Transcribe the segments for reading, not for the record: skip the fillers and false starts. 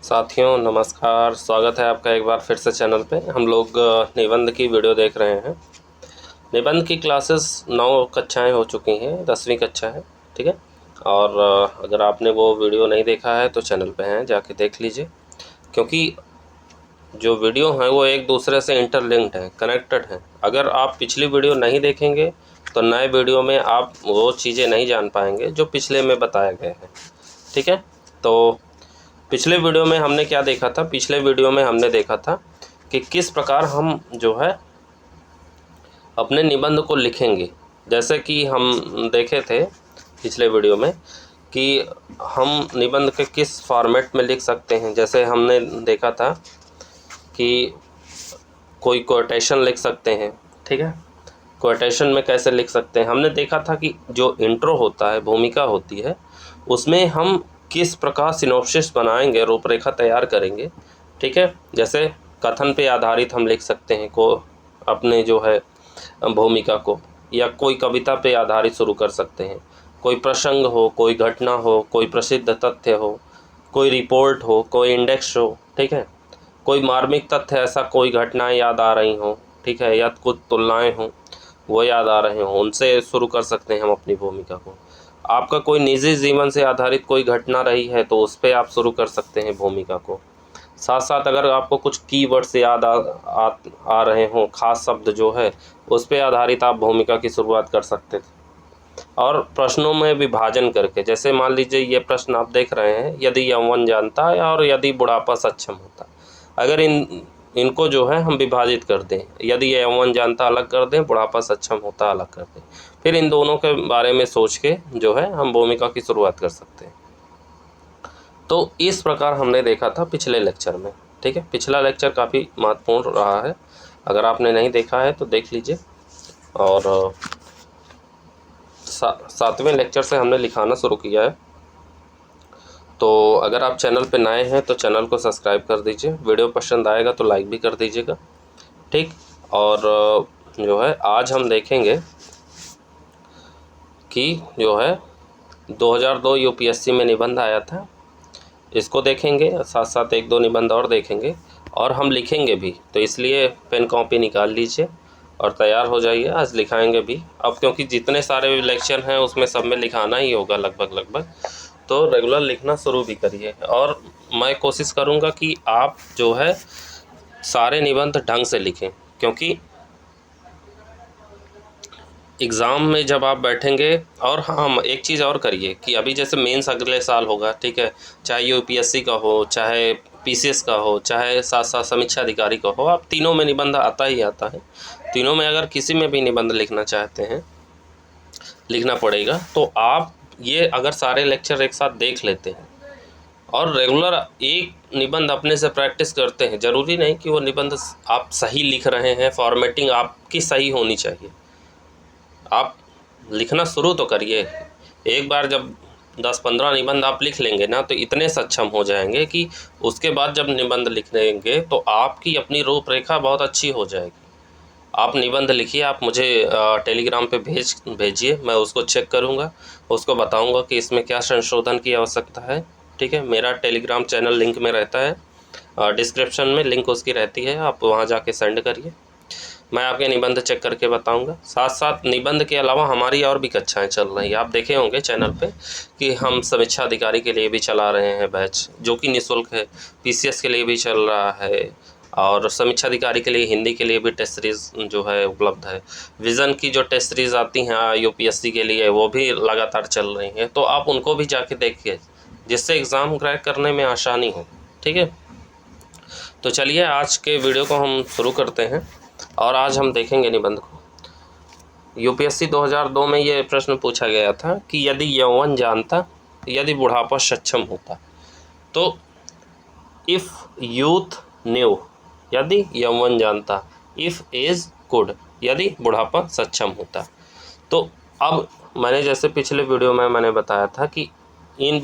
साथियों नमस्कार, स्वागत है आपका एक बार फिर से चैनल पे। हम लोग निबंध की वीडियो देख रहे हैं। निबंध की क्लासेस 9 कक्षाएं हो चुकी हैं, 10वीं कक्षा है, ठीक है। और अगर आपने वो वीडियो नहीं देखा है तो चैनल पे हैं, जाके देख लीजिए, क्योंकि जो वीडियो हैं वो एक दूसरे से इंटरलिंक्ड हैं, कनेक्टेड हैं। अगर आप पिछली वीडियो नहीं देखेंगे तो नए वीडियो में आप वो चीज़ें नहीं जान पाएंगे जो पिछले में बताए गए हैं, ठीक है। तो पिछले वीडियो में हमने क्या देखा था? पिछले वीडियो में हमने देखा था कि किस प्रकार हम जो है अपने निबंध को लिखेंगे। जैसे कि हम देखे थे पिछले वीडियो में कि हम निबंध के किस फॉर्मेट में लिख सकते हैं। जैसे हमने देखा था कि कोई कोटेशन लिख सकते हैं, ठीक है। कोटेशन में कैसे लिख सकते हैं? हमने देखा था कि जो इंट्रो होता है, भूमिका होती है, उसमें हम किस प्रकार सिनॉप्सिस बनाएंगे, रूपरेखा तैयार करेंगे, ठीक है। जैसे कथन पे आधारित हम लिख सकते हैं को अपने जो है भूमिका को, या कोई कविता पे आधारित शुरू कर सकते हैं। कोई प्रसंग हो, कोई घटना हो, कोई प्रसिद्ध तथ्य हो, कोई रिपोर्ट हो, कोई इंडेक्स हो, ठीक है। कोई मार्मिक तथ्य, ऐसा कोई घटनाएं याद आ रही हों, ठीक है, या कुछ तुलनाएं हों वो याद आ रहे हों, उनसे शुरू कर सकते हैं हम अपनी भूमिका को। आपका कोई निजी जीवन से आधारित कोई घटना रही है तो उस पर आप शुरू कर सकते हैं भूमिका को। साथ साथ अगर आपको कुछ कीवर्ड्स याद आ रहे हों, खास शब्द जो है, उस पर आधारित आप भूमिका की शुरुआत कर सकते थे। और प्रश्नों में विभाजन करके, जैसे मान लीजिए ये प्रश्न आप देख रहे हैं, यदि यौवन जानता है और यदि बुढ़ापा सक्षम होता, अगर इनको जो है हम विभाजित कर दें, यदि यौवन जानता अलग कर दें, बुढ़ापा सक्षम होता अलग कर दें, फिर इन दोनों के बारे में सोच के जो है हम भूमिका की शुरुआत कर सकते हैं। तो इस प्रकार हमने देखा था पिछले लेक्चर में, ठीक है। पिछला लेक्चर काफ़ी महत्वपूर्ण रहा है, अगर आपने नहीं देखा है तो देख लीजिए। और 7वें लेक्चर से हमने लिखाना शुरू किया है। तो अगर आप चैनल पे नए हैं तो चैनल को सब्सक्राइब कर दीजिए, वीडियो पसंद आएगा तो लाइक भी कर दीजिएगा, ठीक। और जो है आज हम देखेंगे कि जो है 2002 यूपीएससी में निबंध आया था, इसको देखेंगे, साथ साथ एक दो निबंध और देखेंगे और हम लिखेंगे भी। तो इसलिए पेन कॉपी निकाल लीजिए और तैयार हो जाइए, आज लिखाएंगे भी। अब क्योंकि जितने सारे लेक्चर हैं उसमें सब में लिखाना ही होगा लगभग, तो रेगुलर लिखना शुरू भी करिए। और मैं कोशिश करूँगा कि आप जो है सारे निबंध ढंग से लिखें, क्योंकि एग्ज़ाम में जब आप बैठेंगे। और हाँ, एक चीज़ और करिए कि अभी जैसे मेंस अगले साल होगा, ठीक है, चाहे यूपीएससी का हो, चाहे पीसीएस का हो, चाहे साथ साथ समीक्षा अधिकारी का हो, आप तीनों में निबंध आता ही आता है। तीनों में अगर किसी में भी निबंध लिखना चाहते हैं, लिखना पड़ेगा, तो आप ये अगर सारे लेक्चर एक साथ देख लेते हैं और रेगुलर एक निबंध अपने से प्रैक्टिस करते हैं, ज़रूरी नहीं कि वो निबंध आप सही लिख रहे हैं, फॉर्मेटिंग आपकी सही होनी चाहिए। आप लिखना शुरू तो करिए। एक बार जब 10-15 निबंध आप लिख लेंगे ना, तो इतने सक्षम हो जाएंगे कि उसके बाद जब निबंध लिखेंगे तो आपकी अपनी रूपरेखा बहुत अच्छी हो जाएगी। आप निबंध लिखिए, आप मुझे टेलीग्राम पे भेजिए, मैं उसको चेक करूँगा, उसको बताऊँगा कि इसमें क्या संशोधन की आवश्यकता है, ठीक है। मेरा टेलीग्राम चैनल लिंक में रहता है, डिस्क्रिप्शन में लिंक उसकी रहती है, आप वहाँ जाके सेंड करिए, मैं आपके निबंध चेक करके बताऊंगा। साथ साथ निबंध के अलावा हमारी और भी कक्षाएं चल रही हैं। आप देखे होंगे चैनल पे कि हम समीक्षा अधिकारी के लिए भी चला रहे हैं बैच, जो कि निःशुल्क है। पीसीएस के लिए भी चल रहा है, और समीक्षा अधिकारी के लिए हिंदी के लिए भी टेस्ट सीरीज़ जो है उपलब्ध है। विज़न की जो टेस्ट सीरीज़ आती हैं यूपीएससी के लिए, वो भी लगातार चल रही हैं, तो आप उनको भी जाके देखिए, जिससे एग्ज़ाम क्रैक करने में आसानी हो, ठीक है। तो चलिए आज के वीडियो को हम शुरू करते हैं और आज हम देखेंगे निबंध को। यूपीएससी 2002 में ये प्रश्न पूछा गया था कि यदि यौवन जानता, यदि बुढ़ापा सक्षम होता। तो इफ़ यूथ न्यू, यदि यौवन जानता, इफ़ एज कुड, यदि बुढ़ापा सक्षम होता। तो अब मैंने जैसे पिछले वीडियो में मैंने बताया था कि इन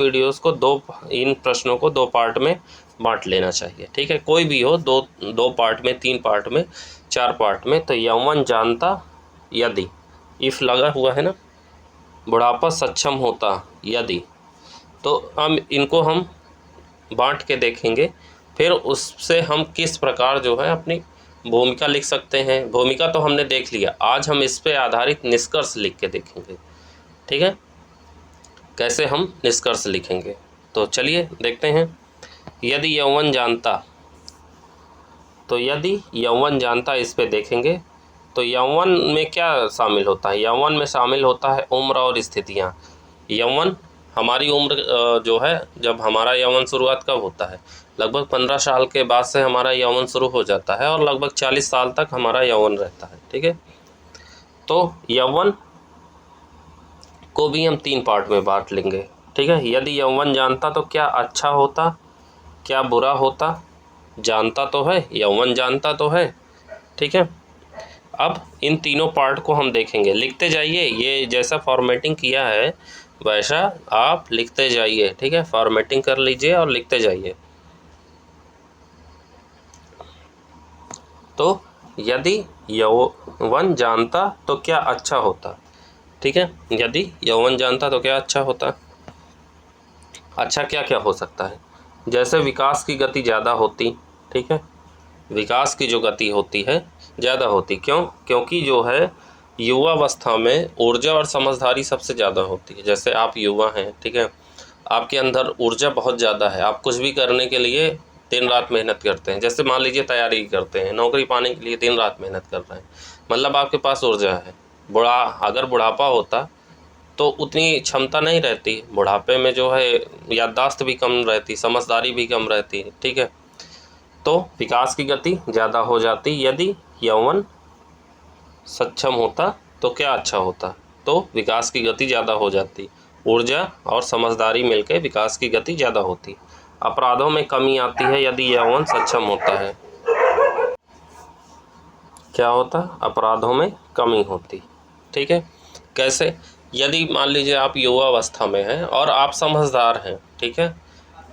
प्रश्नों को दो पार्ट में बांट लेना चाहिए, ठीक है। कोई भी हो, दो पार्ट में, 3 पार्ट में, 4 पार्ट में। तो यौवन जानता यदि, इफ़ लगा हुआ है ना, बुढ़ापा सक्षम होता यदि, तो हम इनको हम बांट के देखेंगे, फिर उससे हम किस प्रकार जो है अपनी भूमिका लिख सकते हैं। भूमिका तो हमने देख लिया, आज हम इस पे आधारित निष्कर्ष लिख के देखेंगे, ठीक है, कैसे हम निष्कर्ष लिखेंगे। तो चलिए देखते हैं। यदि यौवन जानता, तो यदि यौवन जानता इस पे देखेंगे तो यौवन में क्या शामिल होता है। यौवन में शामिल होता है उम्र और स्थितियाँ। यौवन हमारी उम्र जो है, जब हमारा यौवन शुरुआत कब होता है, लगभग 15 साल के बाद से हमारा यौवन शुरू हो जाता है और लगभग 40 साल तक हमारा यौवन रहता है, ठीक है। तो यौवन को भी हम 3 पार्ट में बांट लेंगे, ठीक है। यदि यौवन जानता तो क्या अच्छा होता, क्या बुरा होता। जानता तो है, यौवन जानता तो है, ठीक है। अब इन तीनों पार्ट को हम देखेंगे, लिखते जाइए। ये जैसा फॉर्मेटिंग किया है वैसा आप लिखते जाइए, ठीक है। फॉर्मेटिंग कर लीजिए और लिखते जाइए। तो यदि यौवन जानता तो क्या अच्छा होता, ठीक है। यदि यौवन जानता तो क्या अच्छा होता। अच्छा क्या क्या हो सकता है, जैसे विकास की गति ज़्यादा होती, ठीक है। विकास की जो गति होती है ज़्यादा होती, क्यों, क्योंकि जो है युवावस्था में ऊर्जा और समझदारी सबसे ज़्यादा होती है। जैसे आप युवा हैं, ठीक है, आपके अंदर ऊर्जा बहुत ज़्यादा है, आप कुछ भी करने के लिए दिन रात मेहनत करते हैं। जैसे मान लीजिए तैयारी करते हैं, नौकरी पाने के लिए दिन रात मेहनत कर रहे हैं, मतलब आपके पास ऊर्जा है। अगर बुढ़ापा होता तो उतनी क्षमता नहीं रहती। बुढ़ापे में जो है याददाश्त भी कम रहती, समझदारी भी कम रहती, ठीक है। तो विकास की गति ज़्यादा हो जाती। यदि यौवन सक्षम होता तो क्या अच्छा होता, तो विकास की गति ज़्यादा हो जाती। ऊर्जा और समझदारी मिलकर विकास की गति ज़्यादा होती। अपराधों में कमी आती है यदि यौवन सक्षम होता है। क्या होता, अपराधों में कमी होती, ठीक है। कैसे, यदि मान लीजिए आप युवावस्था में हैं और आप समझदार हैं, ठीक है,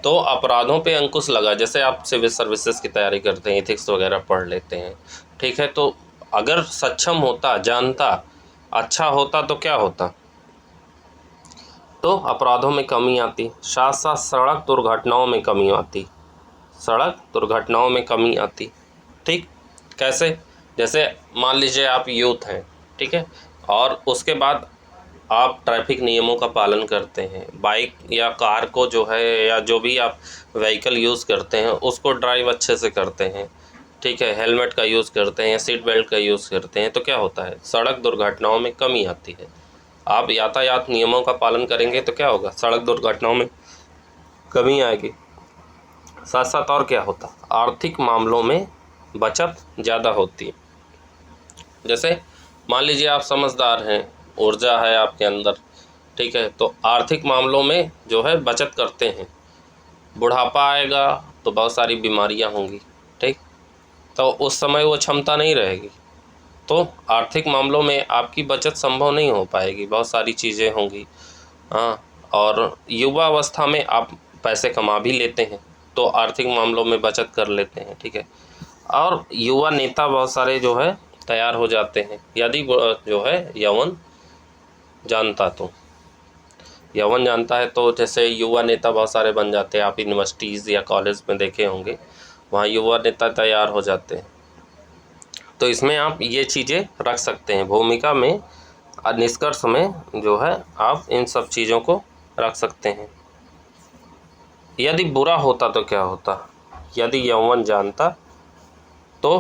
तो अपराधों पे अंकुश लगा। जैसे आप सिविल सर्विसेज की तैयारी करते हैं, एथिक्स वगैरह पढ़ लेते हैं, ठीक है। तो अगर सक्षम होता, जानता, अच्छा होता तो क्या होता, तो अपराधों में कमी आती। साथ साथ सड़क दुर्घटनाओं में कमी आती, सड़क दुर्घटनाओं में कमी आती, ठीक। कैसे, जैसे मान लीजिए आप यूथ हैं, ठीक है, और उसके बाद आप ट्रैफिक नियमों का पालन करते हैं, बाइक या कार को जो है या जो भी आप व्हीकल यूज़ करते हैं उसको ड्राइव अच्छे से करते हैं, ठीक है, हेलमेट का यूज़ करते हैं या सीट बेल्ट का यूज़ करते हैं, तो क्या होता है, सड़क दुर्घटनाओं में कमी आती है। आप यातायात नियमों का पालन करेंगे तो क्या होगा, सड़क दुर्घटनाओं में कमी आएगी। साथ साथ और क्या होता, आर्थिक मामलों में बचत ज़्यादा होती है। जैसे मान लीजिए आप समझदार हैं, ऊर्जा है आपके अंदर, ठीक है, तो आर्थिक मामलों में जो है बचत करते हैं। बुढ़ापा आएगा तो बहुत सारी बीमारियां होंगी, ठीक, तो उस समय वो क्षमता नहीं रहेगी, तो आर्थिक मामलों में आपकी बचत संभव नहीं हो पाएगी, बहुत सारी चीज़ें होंगी। हाँ, और युवा अवस्था में आप पैसे कमा भी लेते हैं तो आर्थिक मामलों में बचत कर लेते हैं, ठीक है। और युवा नेता बहुत सारे जो है तैयार हो जाते हैं यदि जो है यौवन जानता। तो यौवन जानता है तो जैसे युवा नेता बहुत सारे बन जाते हैं। आप यूनिवर्सिटीज़ या कॉलेज में देखे होंगे, वहाँ युवा नेता तैयार हो जाते हैं। तो इसमें आप ये चीज़ें रख सकते हैं भूमिका में, निष्कर्ष में जो है आप इन सब चीज़ों को रख सकते हैं। यदि बुरा होता तो क्या होता, यदि यौवन जानता तो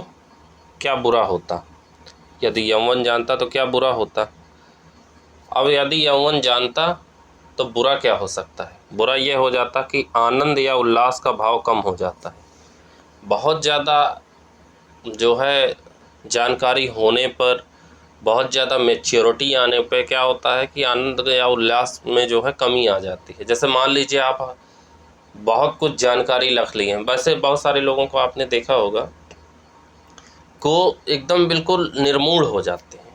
क्या बुरा होता, यदि यौवन जानता तो क्या बुरा होता। अब यदि यौवन जानता तो बुरा क्या हो सकता है, बुरा ये हो जाता कि आनंद या उल्लास का भाव कम हो जाता है। बहुत ज़्यादा जो है जानकारी होने पर, बहुत ज़्यादा मैच्योरिटी आने पे क्या होता है कि आनंद या उल्लास में जो है कमी आ जाती है। जैसे मान लीजिए आप बहुत कुछ जानकारी रख ली है, वैसे बहुत सारे लोगों को आपने देखा होगा को एकदम बिल्कुल निर्मूढ़ हो जाते हैं।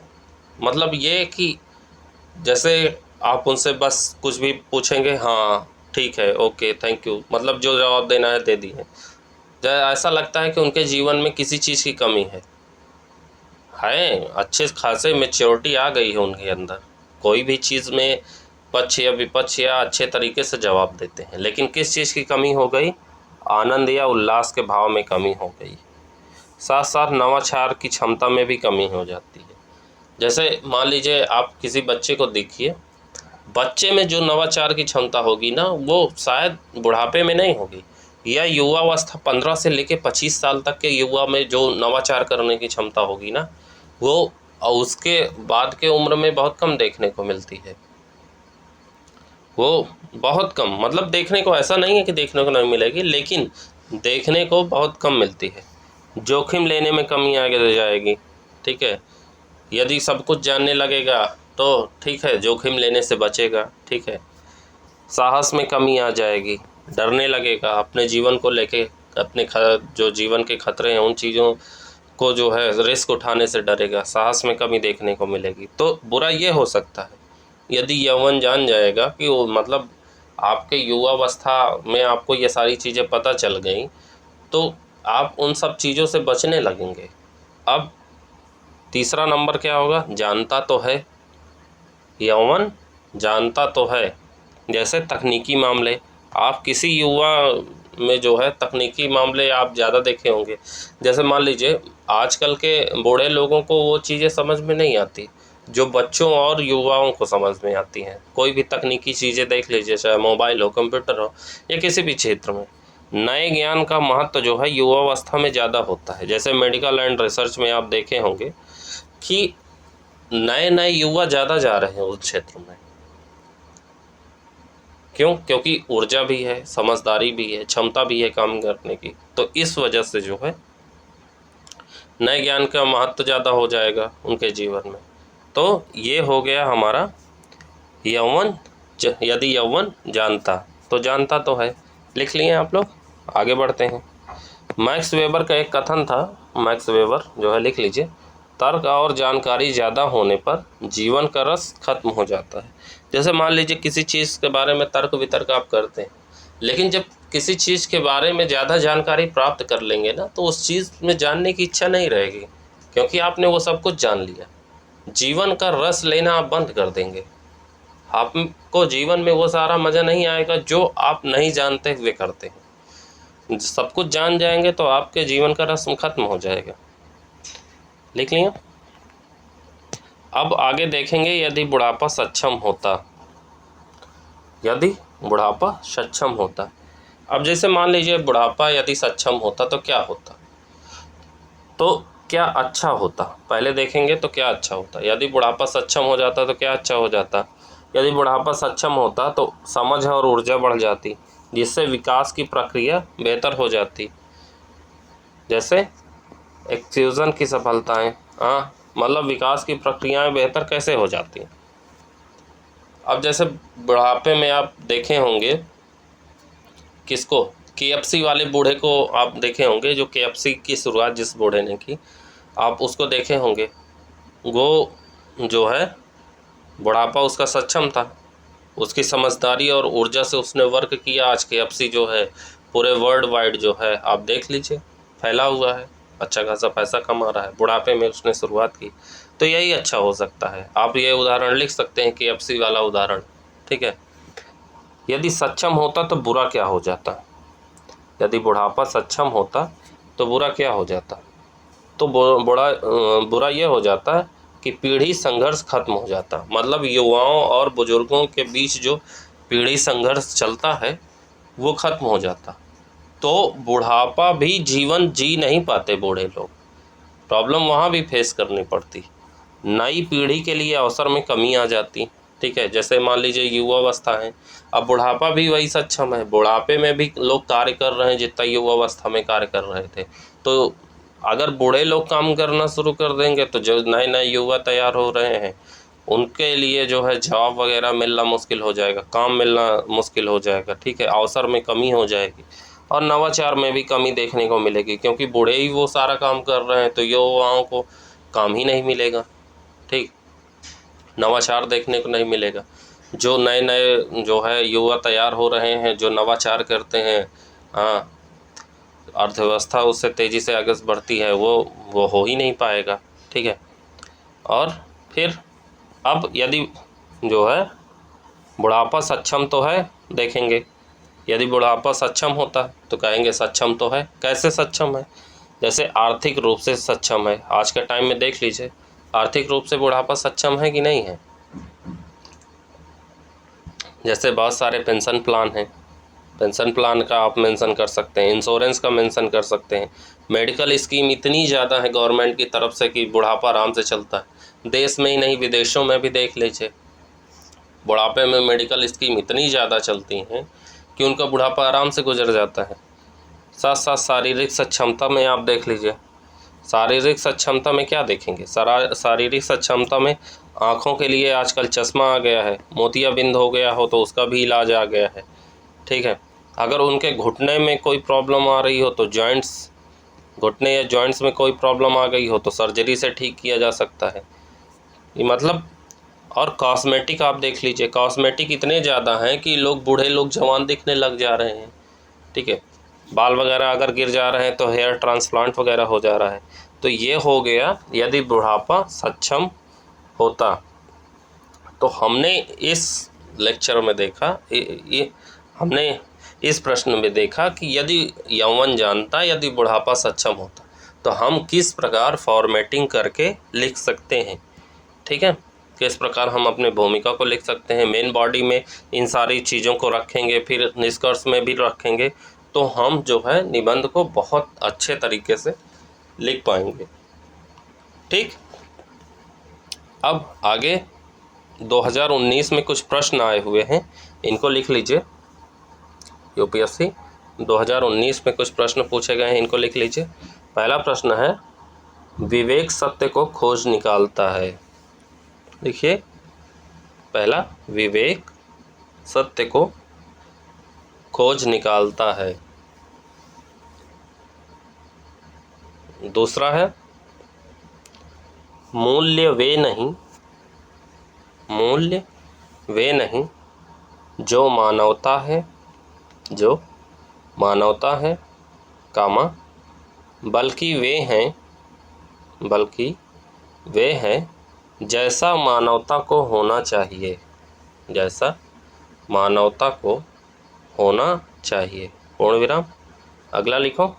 मतलब ये कि जैसे आप उनसे बस कुछ भी पूछेंगे, हाँ ठीक है, ओके, थैंक यू, मतलब जो जवाब देना है दे दिए। ऐसा लगता है कि उनके जीवन में किसी चीज़ की कमी है। अच्छे खासे मैच्योरिटी आ गई है उनके अंदर, कोई भी चीज़ में पक्ष या विपक्ष या अच्छे तरीके से जवाब देते हैं। लेकिन किस चीज़ की कमी हो गई, आनंद या उल्लास के भाव में कमी हो गई। साथ साथ नवाचार की क्षमता में भी कमी हो जाती है। जैसे मान लीजिए आप किसी बच्चे को देखिए, बच्चे में जो नवाचार की क्षमता होगी ना, वो शायद बुढ़ापे में नहीं होगी, या युवावस्था 15 से लेकर 25 साल तक के युवा में जो नवाचार करने की क्षमता होगी ना, वो उसके बाद के उम्र में बहुत कम देखने को मिलती है। वो बहुत कम, मतलब देखने को ऐसा नहीं है कि देखने को नहीं मिलेगी, लेकिन देखने को बहुत कम मिलती है। जोखिम लेने में कमी आ जाएगी, ठीक है। यदि सब कुछ जानने लगेगा तो ठीक है, जोखिम लेने से बचेगा, ठीक है। साहस में कमी आ जाएगी, डरने लगेगा अपने जीवन को लेके, अपने जो जीवन के खतरे हैं उन चीज़ों को जो है रिस्क उठाने से डरेगा, साहस में कमी देखने को मिलेगी। तो बुरा ये हो सकता है यदि यौवन जान जाएगा कि वो मतलब आपके युवावस्था में आपको ये सारी चीज़ें पता चल गई, तो आप उन सब चीज़ों से बचने लगेंगे। अब तीसरा नंबर क्या होगा? जानता तो है, यौवन जानता तो है। जैसे तकनीकी मामले, आप किसी युवा में जो है तकनीकी मामले आप ज़्यादा देखे होंगे। जैसे मान लीजिए आजकल के बूढ़े लोगों को वो चीज़ें समझ में नहीं आती जो बच्चों और युवाओं को समझ में आती हैं। कोई भी तकनीकी चीज़ें देख लीजिए, चाहे मोबाइल हो, कंप्यूटर हो, या किसी भी क्षेत्र में नए ज्ञान का महत्व जो है युवावस्था में ज़्यादा होता है। जैसे मेडिकल एंड रिसर्च में आप देखे होंगे कि नए नए युवा ज़्यादा जा रहे हैं उस क्षेत्र में। क्यों? क्योंकि ऊर्जा भी है, समझदारी भी है, क्षमता भी है काम करने की। तो इस वजह से जो है नए ज्ञान का महत्व ज़्यादा हो जाएगा उनके जीवन में। तो ये हो गया हमारा यौवन। यदि यौवन जानता, तो जानता तो है, लिख लिए आप लोग। आगे बढ़ते हैं। मैक्स वेबर का एक कथन था, मैक्स वेबर जो है लिख लीजिए, तर्क और जानकारी ज़्यादा होने पर जीवन का रस खत्म हो जाता है। जैसे मान लीजिए किसी चीज़ के बारे में तर्क वितर्क आप करते हैं, लेकिन जब किसी चीज़ के बारे में ज़्यादा जानकारी प्राप्त कर लेंगे ना, तो उस चीज़ में जानने की इच्छा नहीं रहेगी, क्योंकि आपने वो सब कुछ जान लिया। जीवन का रस लेना आप बंद कर देंगे। आपको जीवन में वो सारा मज़ा नहीं आएगा जो आप नहीं जानते हुए करते हैं। सब कुछ जान जाएंगे तो आपके जीवन का रस खत्म हो जाएगा। लिख लिया। अब आगे देखेंगे यदि बुढ़ापा सक्षम होता, यदि बुढ़ापा सक्षम होता। अब जैसे मान लीजिए बुढ़ापा यदि सक्षम होता तो क्या होता, तो क्या अच्छा होता। पहले देखेंगे तो क्या अच्छा होता। यदि बुढ़ापा सक्षम हो जाता तो क्या अच्छा हो जाता। यदि बुढ़ापा सक्षम होता तो समझ और ऊर्जा बढ़ जाती, जिससे विकास की प्रक्रिया बेहतर हो जाती। जैसे एक्सक्यूज़न की सफलताएं, मतलब विकास की प्रक्रियाएं बेहतर कैसे हो जाती हैं। अब जैसे बुढ़ापे में आप देखे होंगे किसको, KFC वाले बूढ़े को आप देखे होंगे, जो KFC की शुरुआत जिस बूढ़े ने की, आप उसको देखे होंगे। वो जो है बुढ़ापा उसका सक्षम था, उसकी समझदारी और ऊर्जा से उसने वर्क किया। आज KFC जो है पूरे वर्ल्ड वाइड जो है आप देख लीजिए फैला हुआ है, अच्छा खासा पैसा कमा रहा है। बुढ़ापे में उसने शुरुआत की, तो यही अच्छा हो सकता है। आप ये उदाहरण लिख सकते हैं, KFC वाला उदाहरण, ठीक है। यदि सक्षम होता तो बुरा क्या हो जाता। यदि बुढ़ापा सक्षम होता तो बुरा क्या हो जाता। तो बुरा ये हो जाता है कि पीढ़ी संघर्ष खत्म हो जाता। मतलब युवाओं और बुजुर्गों के बीच जो पीढ़ी संघर्ष चलता है वो खत्म हो जाता। तो बुढ़ापा भी जीवन जी नहीं पाते बूढ़े लोग, प्रॉब्लम वहाँ भी फेस करनी पड़ती। नई पीढ़ी के लिए अवसर में कमी आ जाती, ठीक है। जैसे मान लीजिए युवावस्था है, अब बुढ़ापा भी वही सक्षम है, बुढ़ापे में भी लोग कार्य कर रहे हैं जितना युवावस्था में कार्य कर रहे थे। तो अगर बूढ़े लोग काम करना शुरू कर देंगे तो जो नए नए युवा तैयार हो रहे हैं उनके लिए जो है जॉब वगैरह मिलना मुश्किल हो जाएगा, काम मिलना मुश्किल हो जाएगा, ठीक है। अवसर में कमी हो जाएगी और नवाचार में भी कमी देखने को मिलेगी, क्योंकि बूढ़े ही वो सारा काम कर रहे हैं तो युवाओं को काम ही नहीं मिलेगा, ठीक, नवाचार देखने को नहीं मिलेगा। जो नए नए जो है युवा तैयार हो रहे हैं, जो नवाचार करते हैं, हाँ, अर्थव्यवस्था उससे तेज़ी से आगे बढ़ती है, वो हो ही नहीं पाएगा, ठीक है। और फिर अब यदि जो है बुढ़ापा सक्षम तो है, देखेंगे यदि बुढ़ापा सक्षम होता है तो कहेंगे सक्षम तो है। कैसे सक्षम है? जैसे आर्थिक रूप से सक्षम है। आज के टाइम में देख लीजिए, आर्थिक रूप से बुढ़ापा सक्षम है कि नहीं है। जैसे बहुत सारे पेंशन प्लान हैं, पेंशन प्लान का आप मेंशन कर सकते हैं, इंश्योरेंस का मेंशन कर सकते हैं। मेडिकल स्कीम इतनी ज़्यादा है गवर्नमेंट की तरफ से कि बुढ़ापा आराम से चलता है। देश में ही नहीं, विदेशों में भी देख लीजिए, बुढ़ापे में मेडिकल स्कीम इतनी ज़्यादा चलती हैं कि उनका बुढ़ापा आराम से गुजर जाता है। साथ साथ शारीरिक सक्षमता में आप देख लीजिए, शारीरिक सक्षमता में क्या देखेंगे? शारीरिक सक्षमता में आँखों के लिए आजकल चश्मा आ गया है, मोतियाबिंद हो गया हो तो उसका भी इलाज आ गया है, ठीक है। अगर उनके घुटने में कोई प्रॉब्लम आ रही हो तो जॉइंट्स, घुटने या जॉइंट्स में कोई प्रॉब्लम आ गई हो तो सर्जरी से ठीक किया जा सकता है। ये मतलब, और कॉस्मेटिक आप देख लीजिए, कॉस्मेटिक इतने ज़्यादा हैं कि बूढ़े लोग जवान दिखने लग जा रहे हैं, ठीक है। बाल वगैरह अगर गिर जा रहे हैं तो हेयर ट्रांसप्लांट वगैरह हो जा रहा है। तो ये हो गया यदि बुढ़ापा सक्षम होता। तो हमने इस लेक्चर में देखा, ये हमने इस प्रश्न में देखा कि यदि यौवन जानता, यदि बुढ़ापा सक्षम होता, तो हम किस प्रकार फॉर्मेटिंग करके लिख सकते हैं, ठीक है। किस प्रकार हम अपने भूमिका को लिख सकते हैं, मेन बॉडी में इन सारी चीज़ों को रखेंगे, फिर निष्कर्ष में भी रखेंगे, तो हम जो है निबंध को बहुत अच्छे तरीके से लिख पाएंगे, ठीक। अब आगे 2019 में कुछ प्रश्न आए हुए हैं, इनको लिख लीजिए। यूपीएससी 2019 में कुछ प्रश्न पूछे गए हैं, इनको लिख लीजिए। पहला प्रश्न है, विवेक सत्य को खोज निकालता है। देखिए, पहला, विवेक सत्य को खोज निकालता है। दूसरा है, मूल्य वे नहीं जो मानवता है, कामा, बल्कि वे हैं जैसा मानवता को होना चाहिए, पूर्ण विराम। अगला लिखो,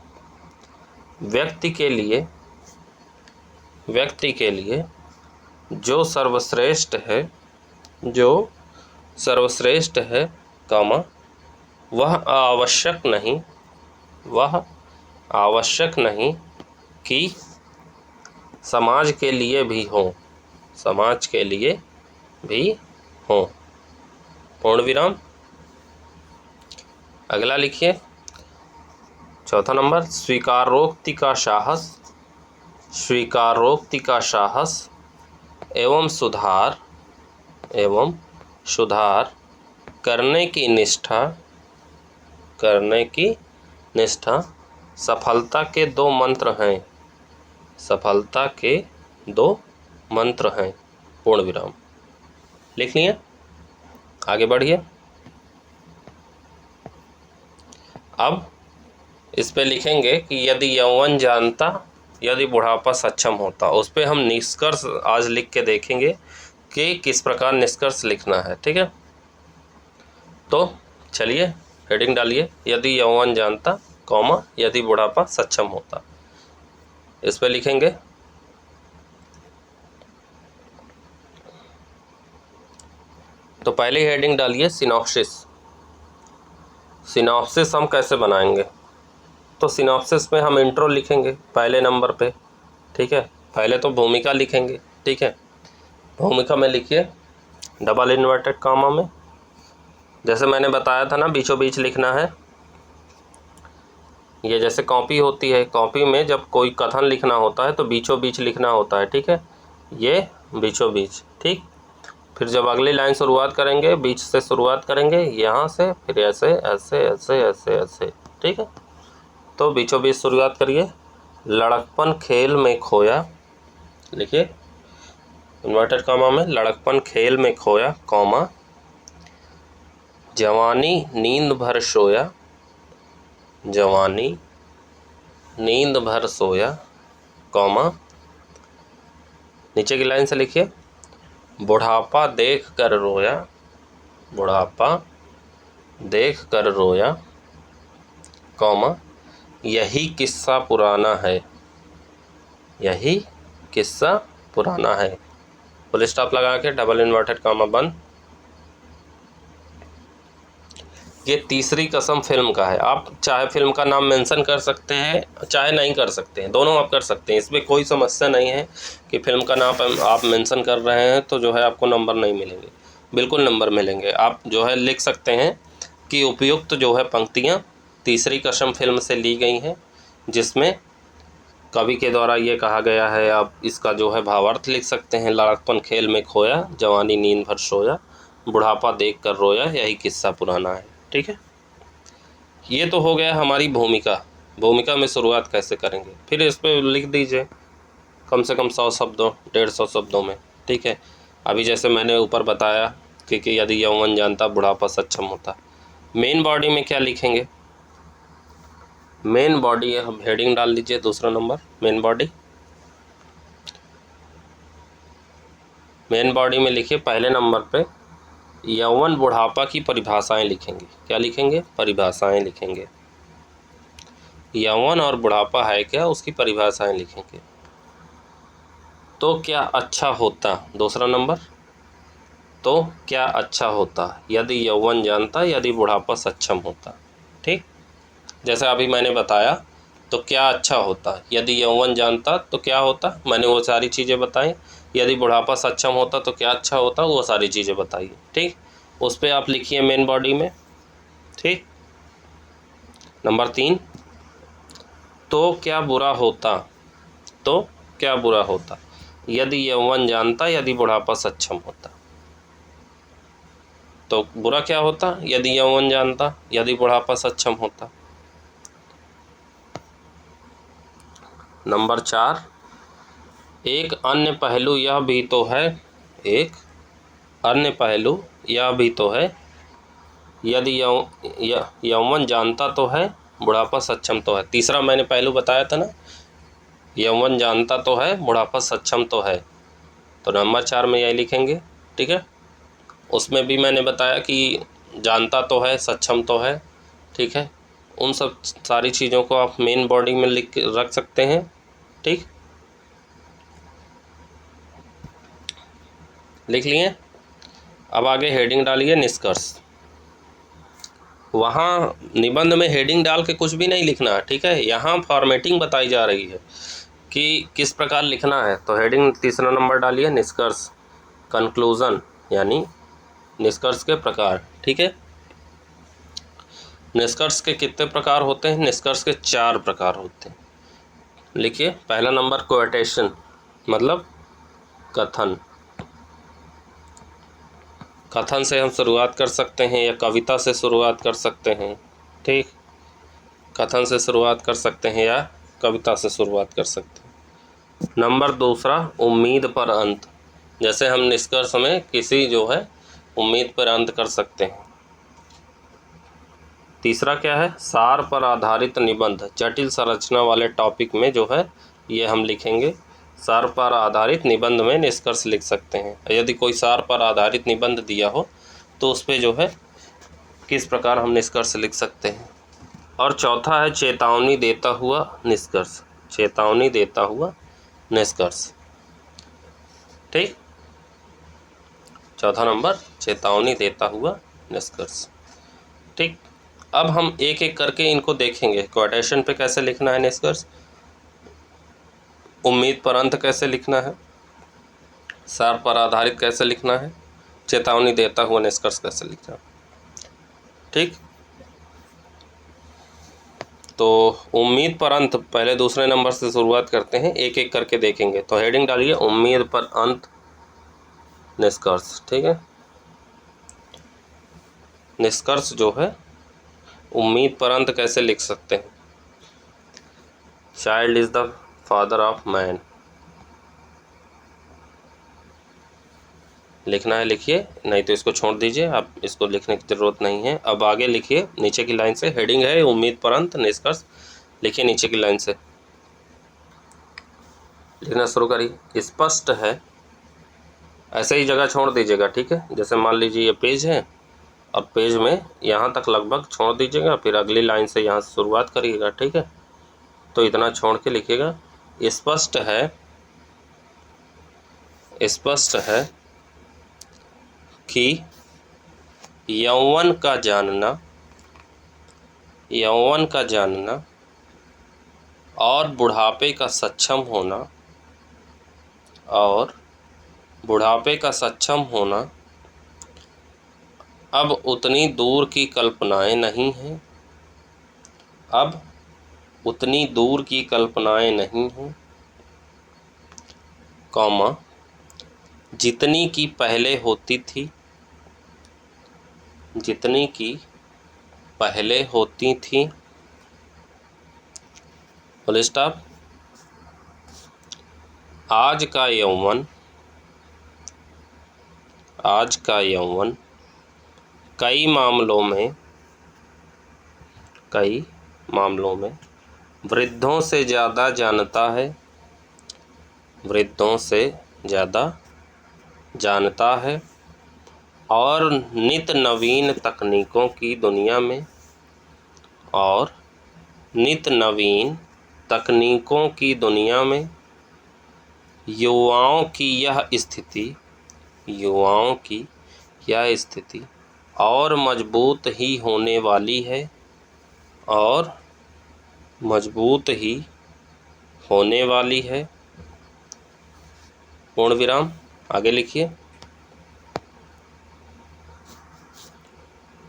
व्यक्ति के लिए जो सर्वश्रेष्ठ है, कामा, वह आवश्यक नहीं कि समाज के लिए भी हो, पूर्ण विराम। अगला लिखिए, चौथा नंबर, स्वीकारोक्ति का साहस एवं सुधार करने की निष्ठा सफलता के दो मंत्र हैं, पूर्ण विराम। लिख लिए, आगे बढ़िए। अब इस पे लिखेंगे कि यदि यौवन जानता, यदि बुढ़ापा सक्षम होता। उस पे हम निष्कर्ष आज लिख के देखेंगे कि किस प्रकार निष्कर्ष लिखना है, ठीक है। तो चलिए हेडिंग डालिए, यदि यौवन जानता, कॉमा, यदि बुढ़ापा सक्षम होता। इस पे लिखेंगे, तो पहले हेडिंग डालिए सिनॉप्सिस हम कैसे बनाएंगे? तो सिनॉप्सिस में हम इंट्रो लिखेंगे पहले नंबर पे, ठीक है। पहले तो भूमिका लिखेंगे, ठीक है। भूमिका में लिखिए डबल इन्वर्टेड कॉमा में, जैसे मैंने बताया था ना, बीचों बीच लिखना है। ये जैसे कॉपी होती है, कॉपी में जब कोई कथन लिखना होता है तो बीचों बीच लिखना होता है, ठीक है। ये बीचों बीच, ठीक। फिर जब अगली लाइन शुरुआत करेंगे, बीच से शुरुआत करेंगे, यहाँ से, फिर ऐसे ऐसे ऐसे ऐसे ऐसे, ठीक है। तो बीचों बीच शुरुआत करिए। लड़कपन खेल में खोया, लिखिए इन्वर्टेड कॉमा में, लड़कपन खेल में खोया, कॉमा, जवानी नींद भर सोया, कॉमा, नीचे की लाइन से लिखिए, बुढ़ापा देख कर रोया, बुढ़ापा देख कर रोया, कौमा यही किस्सा पुराना है, यही किस्सा पुराना है, फुल स्टॉप लगा के डबल इन्वर्टेड कॉमा बंद। ये तीसरी कसम फिल्म का है। आप चाहे फिल्म का नाम मेंशन कर सकते हैं, चाहे नहीं कर सकते हैं, दोनों आप कर सकते हैं, इसमें कोई समस्या नहीं है कि फिल्म का नाम आप मेंशन कर रहे हैं तो जो है आपको नंबर नहीं मिलेंगे, बिल्कुल नंबर मिलेंगे। आप जो है लिख सकते हैं कि उपयुक्त जो है पंक्तियाँ तीसरी कसम फिल्म से ली गई हैं, जिसमें कवि के द्वारा ये कहा गया है। आप इसका जो है भावार्थ लिख सकते हैं, लड़कपन खेल में खोया, जवानी नींद भर सोया, बुढ़ापा देख कर रोया, यही किस्सा पुराना है। ठीक है, ये तो हो गया हमारी भूमिका। भूमिका में शुरुआत कैसे करेंगे, फिर इस पर लिख दीजिए कम से कम 100 शब्दों 150 शब्दों में। ठीक है, अभी जैसे मैंने ऊपर बताया कि यदि यौवन जानता बुढ़ापा सक्षम होता। मेन बॉडी में क्या लिखेंगे, मेन बॉडी हम हेडिंग डाल दीजिए दूसरा number, main body. Main body में लिखिए पहले नंबर पे यौवन बुढ़ापा की परिभाषाएं लिखेंगे। क्या लिखेंगे, परिभाषाएं लिखेंगे। यौवन और बुढ़ापा है क्या, उसकी परिभाषाएं लिखेंगे। तो क्या अच्छा होता, दूसरा नंबर, तो क्या अच्छा होता यदि यौवन जानता, यदि बुढ़ापा सक्षम होता। ठीक, जैसे अभी मैंने बताया, तो क्या अच्छा होता यदि यौवन जानता तो क्या होता, मैंने वो सारी चीज़ें बताई। यदि बुढ़ापा सक्षम होता तो क्या अच्छा होता, वो सारी चीज़ें बताइए। ठीक, उस पर आप लिखिए मेन बॉडी में। ठीक, नंबर 3, तो क्या बुरा होता, तो क्या बुरा होता यदि यौवन जानता, यदि बुढ़ापा सक्षम होता। तो बुरा क्या होता यदि यौवन जानता, यदि बुढ़ापा सक्षम होता। नंबर 4, एक अन्य पहलू यह भी तो है, एक अन्य पहलू यह भी तो है, यदि यौवन जानता तो है, बुढ़ापा सक्षम तो है। तीसरा मैंने पहलू बताया था ना, यौवन जानता तो है, बुढ़ापा सक्षम तो है, तो नंबर 4 में यही लिखेंगे। ठीक है, उसमें भी मैंने बताया कि जानता तो है, सक्षम तो है। ठीक है, उन सब सारी चीज़ों को आप मेन बॉडी में लिख के रख सकते हैं। ठीक, लिख लिए। अब आगे हेडिंग डालिए निष्कर्ष। वहाँ निबंध में हेडिंग डाल के कुछ भी नहीं लिखना। ठीक है, यहाँ फॉर्मेटिंग बताई जा रही है कि किस प्रकार लिखना है। तो हेडिंग तीसरा नंबर डालिए निष्कर्ष, कंक्लूज़न, यानी निष्कर्ष के प्रकार। ठीक है, निष्कर्ष के कितने प्रकार होते हैं, निष्कर्ष के 4 प्रकार होते हैं। लिखिए पहला नंबर क्वोटेशन, मतलब कथन। कथन से हम शुरुआत कर सकते हैं या कविता से शुरुआत कर सकते हैं। ठीक, कथन से शुरुआत कर सकते हैं या कविता से शुरुआत कर सकते हैं। नंबर दूसरा उम्मीद पर अंत, जैसे हम निष्कर्ष में किसी जो है उम्मीद पर अंत कर सकते हैं। तीसरा क्या है, सार पर आधारित निबंध, जटिल संरचना वाले टॉपिक में जो है ये हम लिखेंगे। सार पर आधारित निबंध में निष्कर्ष लिख सकते हैं। यदि कोई सार पर आधारित निबंध दिया हो तो उस पर जो है किस प्रकार हम निष्कर्ष लिख सकते हैं। और चौथा है चेतावनी देता हुआ निष्कर्ष, चेतावनी देता हुआ निष्कर्ष। ठीक, चौथा नंबर चेतावनी देता हुआ निष्कर्ष। ठीक, अब हम एक एक करके इनको देखेंगे। क्वोटेशन पे कैसे लिखना है निष्कर्ष, उम्मीद पर अंत कैसे लिखना है, सार पर आधारित कैसे लिखना है, चेतावनी देता हुआ निष्कर्ष कैसे लिखना है। ठीक, तो उम्मीद पर अंत पहले दूसरे नंबर से शुरुआत करते हैं, एक एक करके देखेंगे। तो हेडिंग डालिए उम्मीद पर अंत निष्कर्ष। ठीक है, निष्कर्ष जो है उम्मीद पर अंत कैसे लिख सकते हैं, child is the father of man लिखना है। लिखिए, नहीं तो इसको छोड़ दीजिए, आप इसको लिखने की ज़रूरत नहीं है। अब आगे लिखिए नीचे की लाइन से, हेडिंग है उम्मीद पर अंत निष्कर्ष, लिखिए नीचे की लाइन से लिखना शुरू करिए। स्पष्ट है, ऐसे ही जगह छोड़ दीजिएगा। ठीक है, जैसे मान लीजिए ये पेज है और पेज में यहाँ तक लगभग छोड़ दीजिएगा, फिर अगली लाइन से यहाँ से शुरुआत करिएगा, ठीक है। तो इतना छोड़ के लिखिएगा। स्पष्ट है कि यौवन का जानना और बुढ़ापे का सक्षम होना अब उतनी दूर की कल्पनाएं नहीं हैं, कॉमा, जितनी की पहले होती थी, फुल स्टॉप। आज का यौवन कई मामलों में वृद्धों से ज़्यादा जानता है और नित नवीन तकनीकों की दुनिया में युवाओं की यह स्थिति और मजबूत ही होने वाली है, पूर्ण विराम। आगे लिखिए।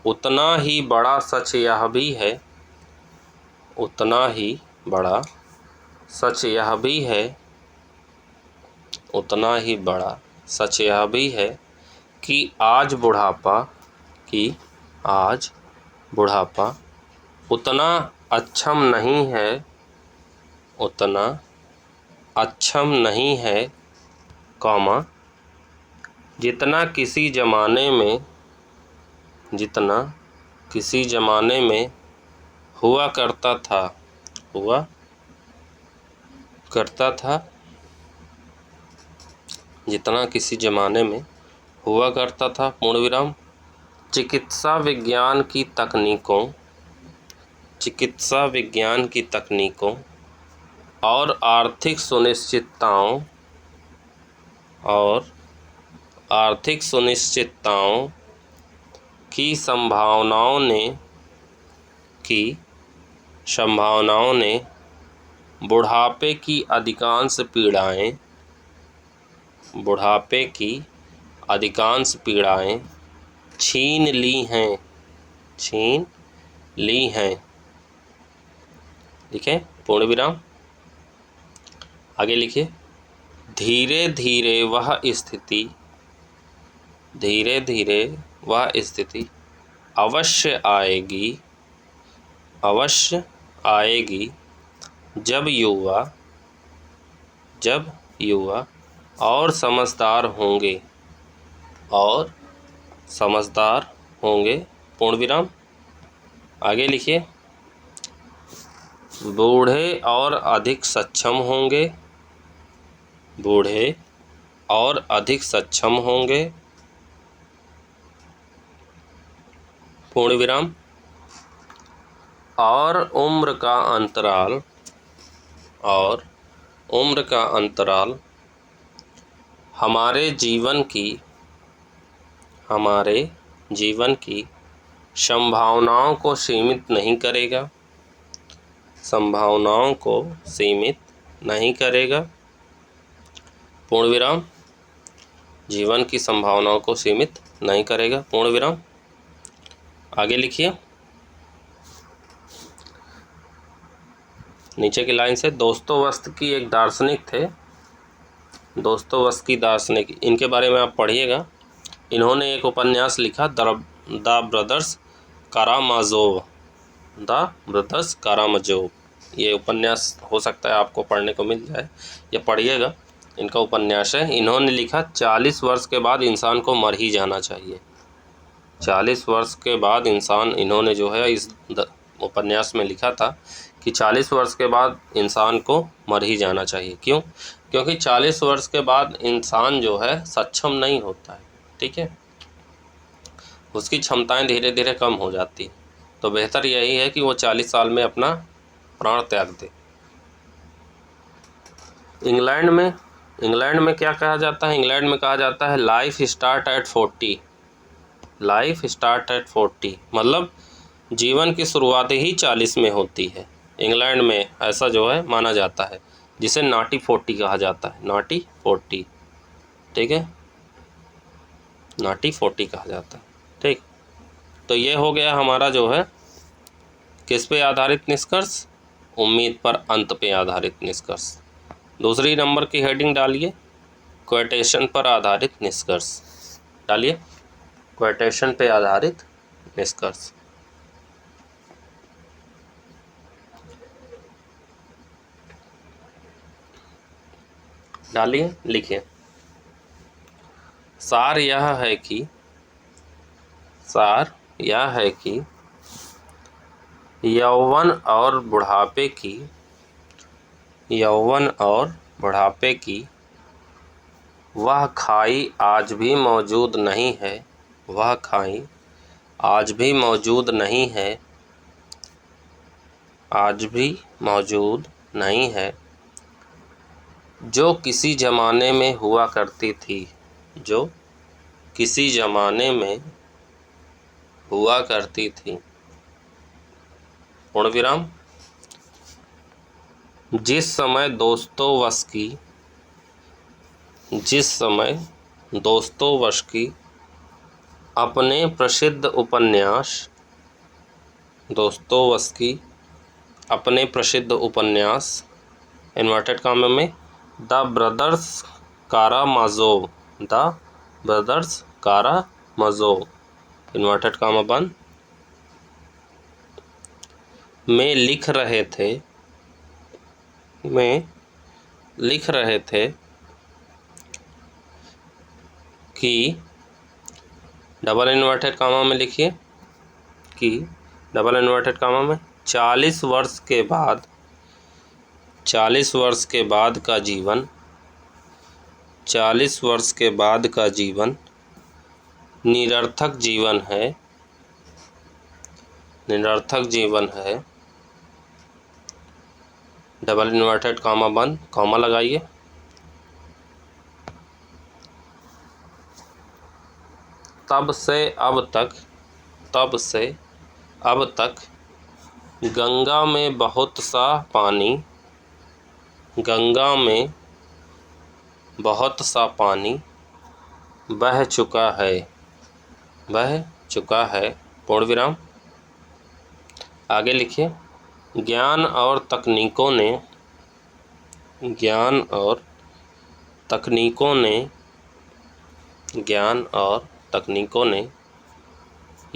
उतना ही बड़ा सच यह भी है कि आज बुढ़ापा उतना अक्षम नहीं है, कॉमा, जितना किसी ज़माने में हुआ करता था, पूर्ण विराम। चिकित्सा विज्ञान की तकनीकों और आर्थिक सुनिश्चितताओं की संभावनाओं ने बुढ़ापे की अधिकांश पीड़ाएं छीन ली हैं। लिखें, पूर्ण विराम। आगे लिखिए। धीरे धीरे वह स्थिति अवश्य आएगी जब युवा और समझदार होंगे, पूर्ण विराम। आगे लिखिए। बूढ़े और अधिक सक्षम होंगे, पूर्ण विराम। और उम्र का अंतराल हमारे जीवन की संभावनाओं को सीमित नहीं करेगा, पूर्ण विराम। जीवन की संभावनाओं को सीमित नहीं करेगा, पूर्ण विराम। आगे लिखिए। नीचे की लाइन से दोस्तोवस्की एक दार्शनिक थे, दोस्तोवस्की दार्शनिक, इनके बारे में आप पढ़िएगा। इन्होंने एक उपन्यास लिखा, द ब्रदर्स कारामाज़ोव। ये उपन्यास हो सकता है आपको पढ़ने को मिल जाए, ये पढ़िएगा, इनका उपन्यास है। इन्होंने लिखा 40 वर्ष के बाद इंसान को मर ही जाना चाहिए। 40 वर्ष के बाद इन्होंने जो है इस उपन्यास में लिखा था कि 40 वर्ष के बाद इंसान को मर ही जाना चाहिए। क्यों? क्योंकि 40 वर्ष के बाद इंसान जो है सक्षम नहीं होता है, ठीक है। उसकी क्षमताएं धीरे धीरे कम हो जाती। तो बेहतर यही है कि वो 40 साल में अपना प्राण त्याग दे। इंग्लैंड में क्या कहा जाता है? इंग्लैंड में कहा जाता है life start at 40। Life start at 40 मतलब जीवन की शुरुआत ही 40 में होती है। इंग्लैंड में ऐसा जो है माना जाता है, जिसे नॉटी 40 कहा जाता है। नॉटी 40, ठीक है, नॉटी 40 कहा जाता है। ठीक, तो ये हो गया हमारा जो है किस पे आधारित निष्कर्ष? उम्मीद पर अंत पे आधारित निष्कर्ष। दूसरी नंबर की हेडिंग डालिए, क्वोटेशन पर आधारित निष्कर्ष। डालिए क्वोटेशन पे आधारित निष्कर्ष। डालिए, लिखिए। सार यह है कि यौवन और बुढ़ापे की वह खाई आज भी मौजूद नहीं है। वह खाई आज भी मौजूद नहीं है, आज भी मौजूद नहीं है, जो किसी ज़माने में हुआ करती थी। जो किसी ज़माने में हुआ करती थी। पूर्ण विराम। जिस समय दोस्तों वश की अपने प्रसिद्ध उपन्यास इन्वर्टेड कॉमा में द ब्रदर्स कारामाज़ोव इन्वर्टेड कॉमा बंद में लिख रहे थे कि डबल इन्वर्टेड कॉमा में लिखिए कि डबल इन्वर्टेड कॉमा में 40 वर्ष के बाद का जीवन निरर्थक जीवन है। डबल इन्वर्टेड कॉमा बंद, कॉमा लगाइए। तब से अब तक गंगा में बहुत सा पानी बह चुका है। पूर्ण विराम। आगे लिखिए। ज्ञान और तकनीकों ने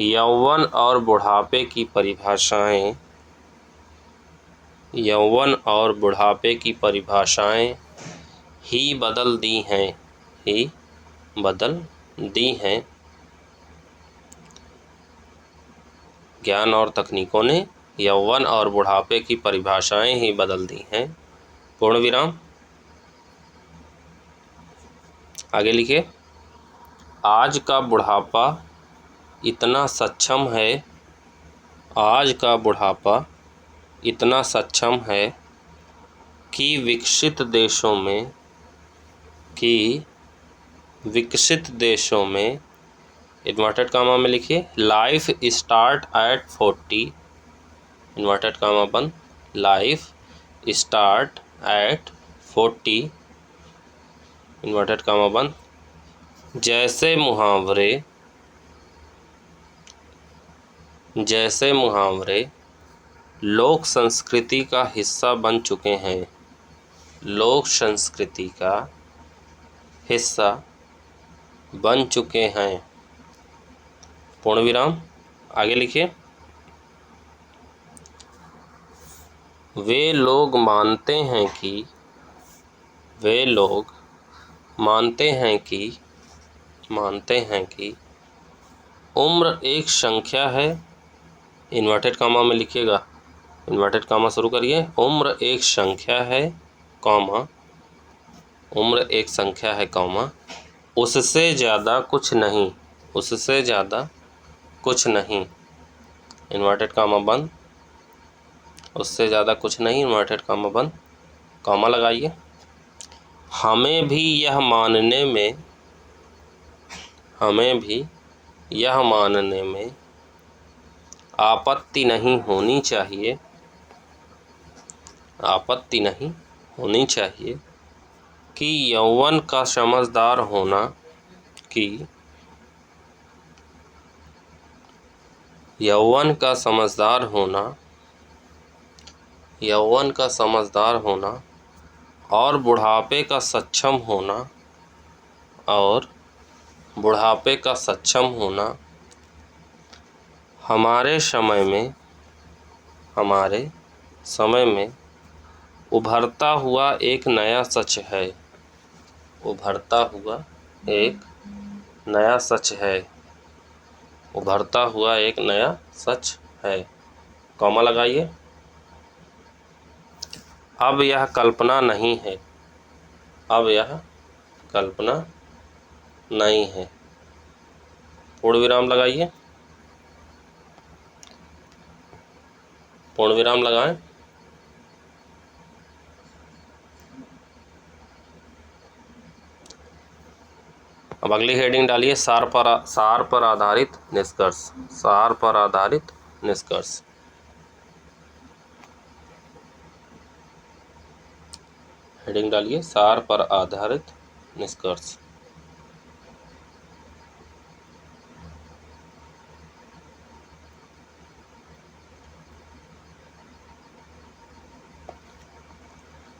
यौवन और बुढ़ापे की परिभाषाएं ही बदल दी हैं। ज्ञान और तकनीकों ने यौवन और बुढ़ापे की परिभाषाएं ही बदल दी हैं। पूर्ण विराम। आगे लिखिए। आज का बुढ़ापा इतना सक्षम है कि विकसित देशों में इन्वर्टेड कॉमा में लिखिए life start at 40 inverted comma बंद, life start at 40 inverted comma बंद, जैसे लोक संस्कृति का हिस्सा बन चुके हैं। लोक संस्कृति का हिस्सा बन चुके हैं। पूर्ण विराम। आगे लिखिए। वे लोग मानते हैं कि उम्र एक संख्या है। इन्वर्टेड कॉमा में लिखिएगा, इन्वर्टेड कॉमा शुरू करिए। उम्र एक संख्या है, कॉमा, उम्र एक संख्या है, कॉमा, उससे ज़्यादा कुछ नहीं। कुछ नहीं, इन्वर्टेड कामा बंद, उससे ज़्यादा कुछ नहीं, इन्वर्टेड कामा बंद, कॉमा लगाइए। हमें भी यह मानने में आपत्ति नहीं होनी चाहिए, कि यौवन का समझदार होना, और बुढ़ापे का सक्षम होना हमारे समय में उभरता हुआ एक नया सच है, कॉमा लगाइए। अब यह कल्पना नहीं है, पूर्ण विराम लगाइए, पूर्ण विराम लगाएं। अब अगली हेडिंग डालिए, सार पर आधारित निष्कर्ष। हेडिंग डालिए, सार पर आधारित निष्कर्ष।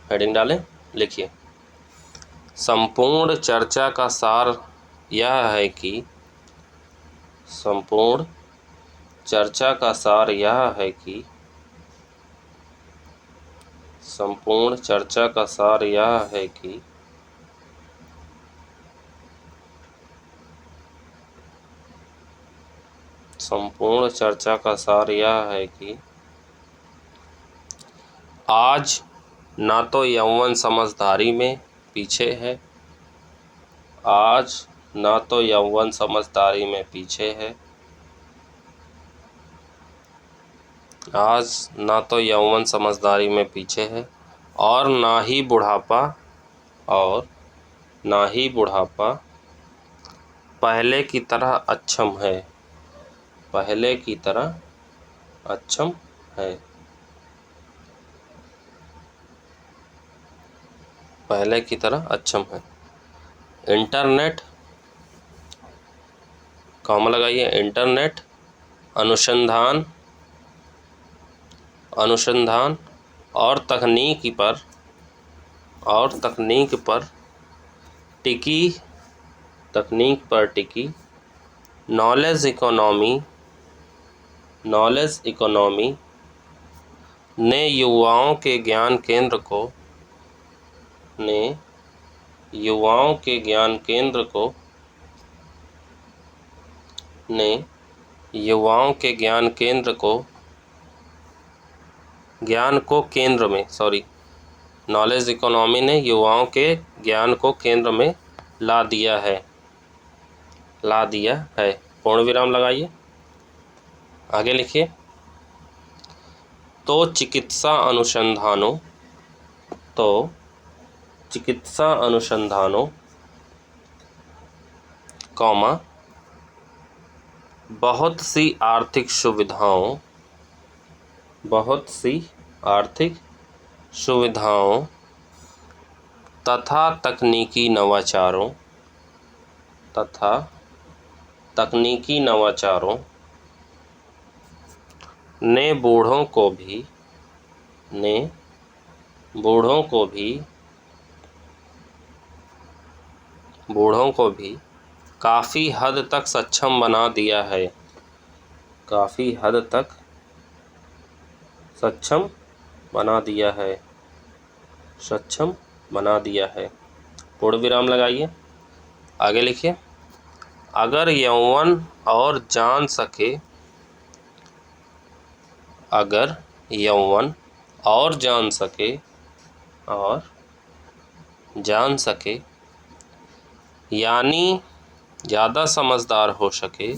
हेडिंग डालें, लिखिए। संपूर्ण चर्चा का सार यह है कि आज ना तो यौवन समझदारी में पीछे है, और ना ही बुढ़ापा पहले की तरह अक्षम है। इंटरनेट, कॉमा लगाइए, इंटरनेट अनुसंधान और तकनीक पर टिकी नॉलेज इकोनॉमी ने युवाओं के ज्ञान को केंद्र में ला दिया है। पूर्ण विराम लगाइए, आगे लिखिए। तो चिकित्सा अनुसंधानों कॉमा बहुत सी आर्थिक सुविधाओं तथा तकनीकी नवाचारों ने बूढ़ों को भी काफ़ी हद तक सक्षम बना दिया है। पूर्ण विराम लगाइए, आगे लिखिए। अगर यौवन और जान सके यानी ज़्यादा समझदार हो सके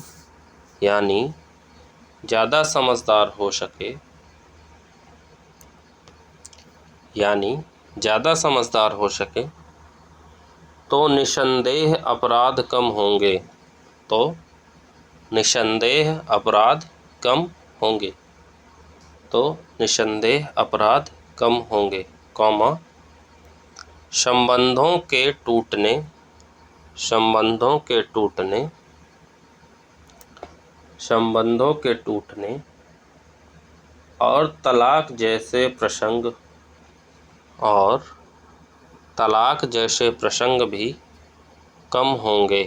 यानी ज़्यादा समझदार हो सके, यानी ज़्यादा समझदार हो सके तो निसंदेह अपराध कम होंगे, तो निसंदेह अपराध कम होंगे, तो निसंदेह अपराध कम होंगे, कॉमा संबंधों के टूटने, संबंधों के टूटने, संबंधों के टूटने और तलाक जैसे प्रसंग, और तलाक जैसे प्रसंग भी कम होंगे,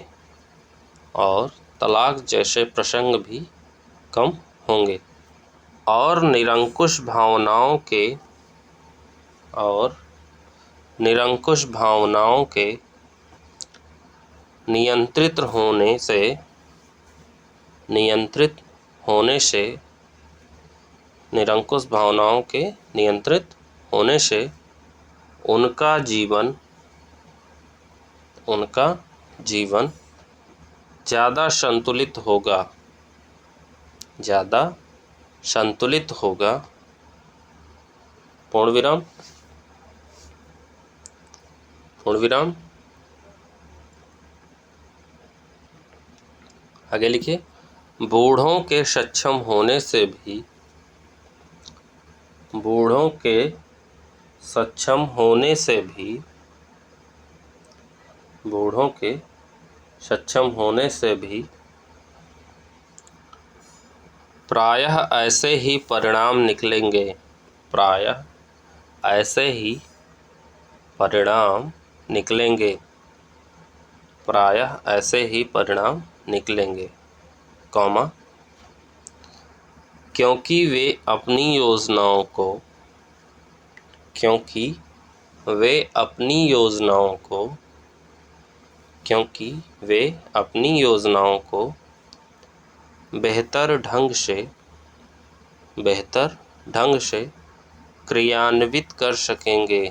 और तलाक जैसे प्रसंग भी कम होंगे, और निरंकुश भावनाओं के, और निरंकुश भावनाओं के नियंत्रित होने से, नियंत्रित होने से, निरंकुश भावनाओं के नियंत्रित होने से उनका जीवन, उनका जीवन ज़्यादा संतुलित होगा, ज़्यादा संतुलित होगा, पूर्ण विराम, पूर्ण विराम। आगे लिखिए, बूढ़ों के सक्षम होने से भी, बूढ़ों के सक्षम होने से भी, बूढ़ों के सक्षम होने से भी प्रायः ऐसे ही परिणाम निकलेंगे, प्रायः ऐसे ही परिणाम निकलेंगे, प्रायः ऐसे ही परिणाम निकलेंगे, कॉमा क्योंकि वे अपनी योजनाओं को, क्योंकि वे अपनी योजनाओं को, क्योंकि वे अपनी योजनाओं को बेहतर ढंग से, बेहतर ढंग से क्रियान्वित कर सकेंगे,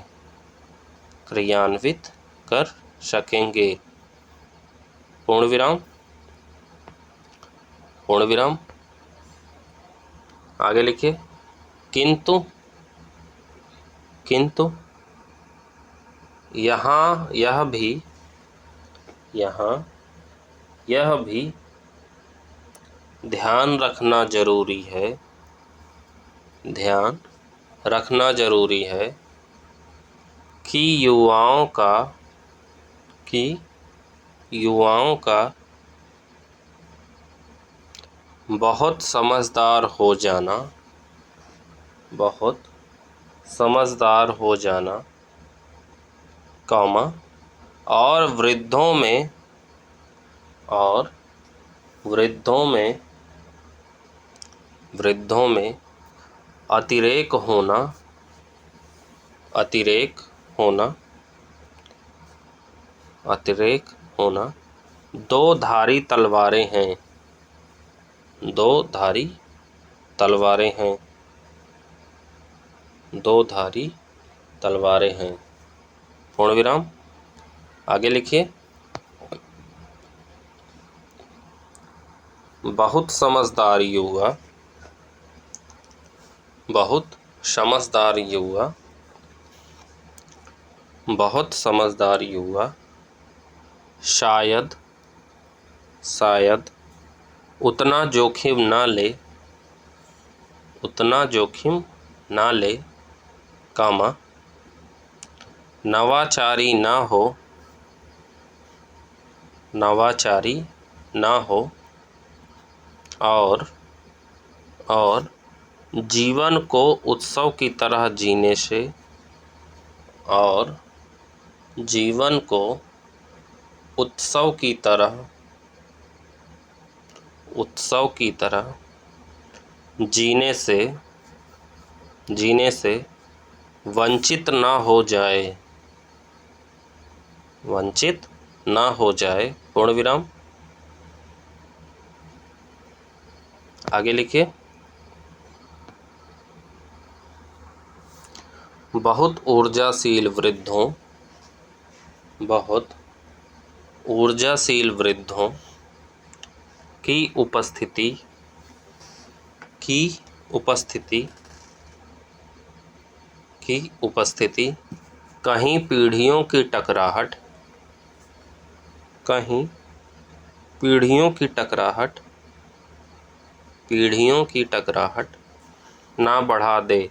क्रियान्वित कर सकेंगे, पूर्ण विराम, पूर्ण विराम। आगे लिखिए, किंतु, किंतु यहाँ यह भी, यहाँ यह भी ध्यान रखना जरूरी है, ध्यान रखना जरूरी है कि युवाओं का, कि युवाओं का बहुत समझदार हो जाना, बहुत समझदार हो जाना, कॉमा और वृद्धों में, और वृद्धों में, वृद्धों में अतिरेक होना, अतिरेक होना, अतिरेक होना दो धारी तलवारें हैं, दो धारी तलवारें हैं, दो धारी तलवारें हैं, पूर्ण विराम। आगे लिखिए, बहुत समझदार युवा, बहुत समझदार युवा, बहुत समझदार युवा शायद, शायद उतना जोखिम ना ले, उतना जोखिम ना ले, कामा नवाचारी ना हो, नवाचारी ना हो और जीवन को उत्सव की तरह जीने से, और जीवन को उत्सव की तरह, उत्सव की तरह जीने से, जीने से वंचित ना हो जाए, वंचित ना हो जाए, पूर्ण विराम। आगे लिखिए, बहुत ऊर्जाशील वृद्धों, बहुत ऊर्जाशील वृद्धों की उपस्थिति कहीं पीढ़ियों की टकराहट ना बढ़ा दे,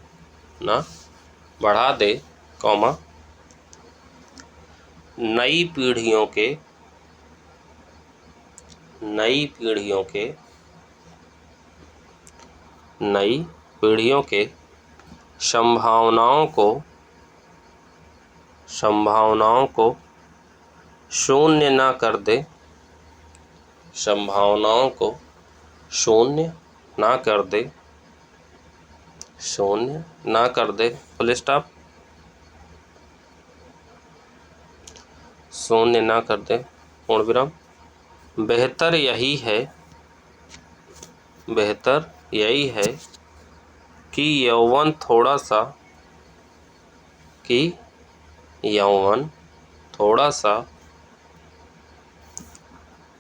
कॉमा, नई पीढ़ियों के संभावनाओं को शून्य ना कर दे, फुल स्टॉप, शून्य ना कर दे, पूर्ण विराम। बेहतर यही है कि यौवन थोड़ा सा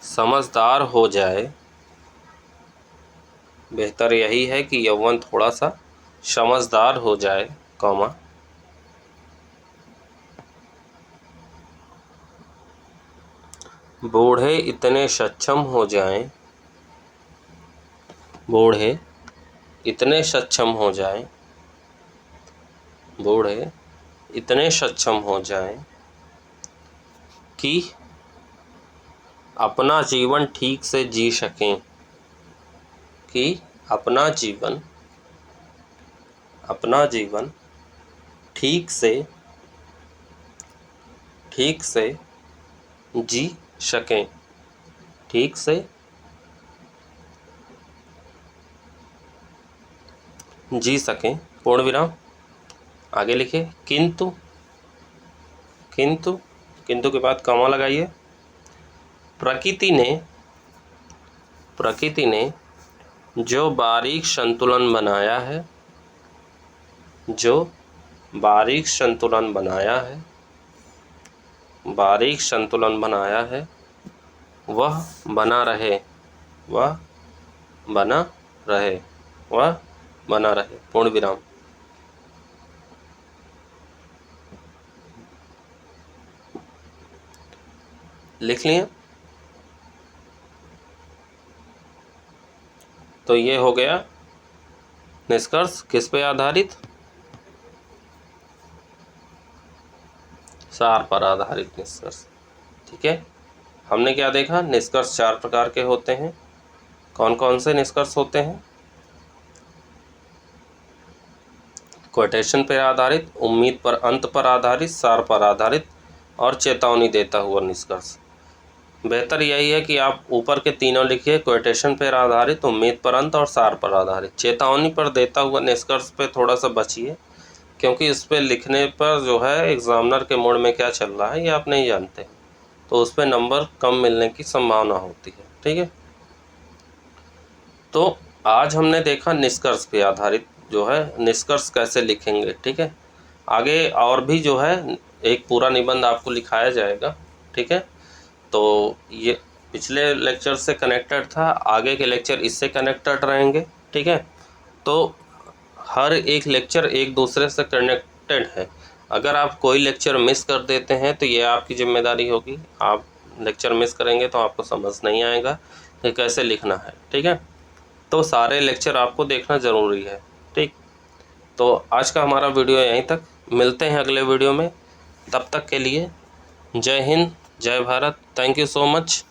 समझदार हो जाए। बेहतर यही है कि यौवन थोड़ा सा समझदार हो जाए, कॉमा, बूढ़े इतने सक्षम हो जाएं कि अपना जीवन ठीक से जी सकें, ठीक से जी सकें, पूर्ण विराम। आगे लिखिए किंतु के बाद कॉमा लगाइए। प्रकृति ने जो बारीक संतुलन बनाया है वह बना रहे, पूर्ण विराम। लिख लिए? तो ये हो गया निष्कर्ष, किस पे आधारित? सार पर आधारित निष्कर्ष। ठीक है, हमने क्या देखा? निष्कर्ष 4 प्रकार के होते हैं। कौन कौन से निष्कर्ष होते हैं? क्वोटेशन पर आधारित, उम्मीद पर, अंत पर आधारित, सार पर आधारित और चेतावनी देता हुआ निष्कर्ष। बेहतर यही है कि आप ऊपर के तीनों लिखिए, क्वोटेशन पर आधारित, उम्मीद पर, अंत और सार पर आधारित। चेतावनी पर देता हुआ निष्कर्ष पे थोड़ा सा बचिए, क्योंकि इस पर लिखने पर जो है एग्जामिनर के मूड में क्या चल रहा है ये आप नहीं जानते, तो उस पर नंबर कम मिलने की संभावना होती है। ठीक है, तो आज हमने देखा निष्कर्ष पे आधारित जो है निष्कर्ष कैसे लिखेंगे। ठीक है, आगे और भी जो है एक पूरा निबंध आपको लिखाया जाएगा। ठीक है, तो ये पिछले लेक्चर से कनेक्टेड था, आगे के लेक्चर इससे कनेक्टेड रहेंगे। ठीक है, तो हर एक लेक्चर एक दूसरे से कनेक्टेड है। अगर आप कोई लेक्चर मिस कर देते हैं तो ये आपकी जिम्मेदारी होगी। आप लेक्चर मिस करेंगे तो आपको समझ नहीं आएगा कि कैसे लिखना है। ठीक है, तो सारे लेक्चर आपको देखना ज़रूरी है। ठीक, तो आज का हमारा वीडियो यहीं तक, मिलते हैं अगले वीडियो में। तब तक के लिए जय हिंद, जय Bharat, thank you so much.